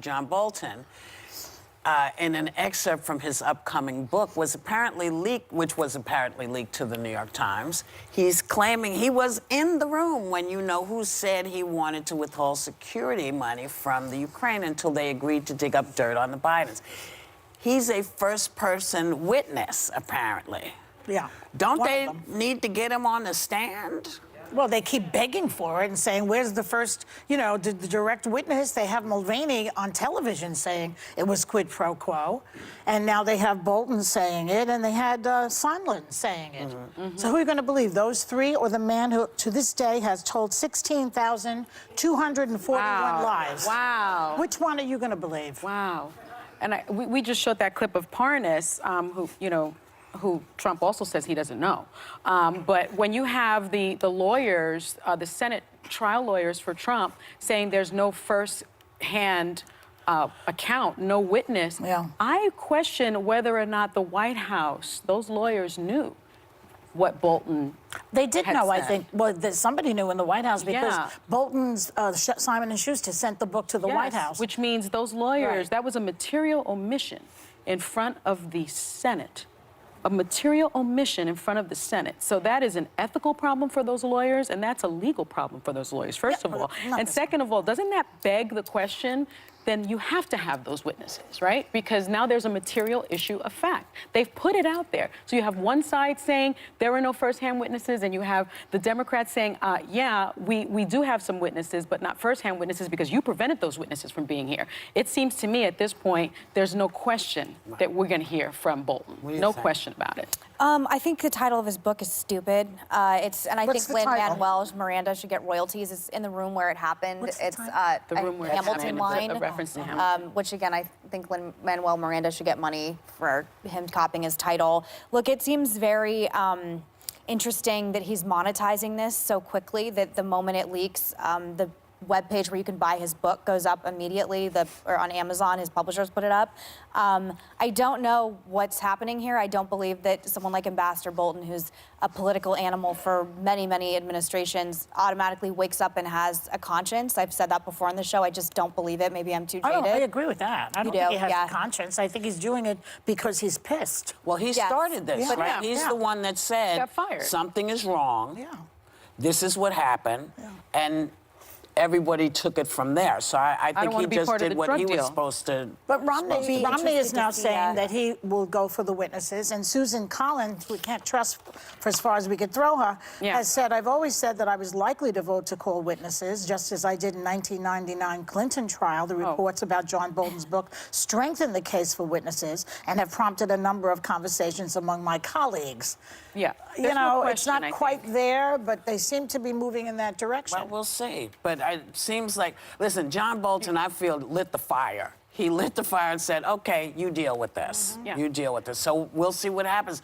John Bolton, in an excerpt from his upcoming book, was apparently leaked, which was apparently leaked to the New York Times. He's claiming he was in the room when who said he wanted to withhold security money from the Ukraine until they agreed to dig up dirt on the Bidens. He's a first-person witness, apparently. Yeah. Don't they need to get him on the stand? Well, they keep begging for it and saying, where's the first, the direct witness? They have Mulvaney on television saying it was quid pro quo. And now they have Bolton saying it, and they had Sondland saying it. So who are you going to believe, those three or the man who, to this day, has told 16,241 lies? Wow. Which one are you going to believe? Wow. And we just showed that clip of Parnas, who Trump also says he doesn't know. But when you have the lawyers, the Senate trial lawyers for Trump, saying there's no first-hand account, no witness, I question whether or not the White House, those lawyers knew what Bolton They did had know, said. I think. Well, somebody knew in the White House because Bolton's, Simon & Schuster sent the book to the White House. Which means those lawyers, that was a material omission in front of the Senate. A material omission in front of the Senate. So that is an ethical problem for those lawyers, and that's a legal problem for those lawyers, first of all. And second of all, doesn't that beg the question, then you have to have those witnesses, right? Because now there's a material issue of fact. They've put it out there. So you have one side saying there were no first-hand witnesses, and you have the Democrats saying, yeah, we do have some witnesses, but not first-hand witnesses because you prevented those witnesses from being here. It seems to me at this point, there's no question that we're going to hear from Bolton. No question about it. I think the title of his book is stupid. I think Lin-Manuel Miranda should get royalties. It's in the room where it happened. It's the room where Hamilton line, a reference to Hamilton. which again I think Lin-Manuel Miranda should get money for him copying his title. Look, it seems very interesting that he's monetizing this so quickly. That the moment it leaks, the webpage where you can buy his book goes up immediately, or on Amazon, his publishers put it up. I don't know what's happening here. I don't believe that someone like Ambassador Bolton, who's a political animal for many, many administrations, automatically wakes up and has a conscience. I've said that before on the show. I just don't believe it. Maybe I'm too jaded. I agree with that. I don't think he has a conscience. I think he's doing it because he's pissed. Well, he started this, right? He's the one that said got fired. Something is wrong. This is what happened. And everybody took it from there. So I think he just did what he was supposed to. But Romney is now saying that he will go for the witnesses. And Susan Collins, we can't trust for as far as we could throw her, has said, I've always said that I was likely to vote to call witnesses, just as I did in 1999 Clinton trial. The reports about John Bolton's book strengthened the case for witnesses and have prompted a number of conversations among my colleagues. It's not quite there, but they seem to be moving in that direction. Well, we'll see. But it seems like, listen, John Bolton, I feel, lit the fire. He lit the fire and said, okay, you deal with this. You deal with this. So we'll see what happens.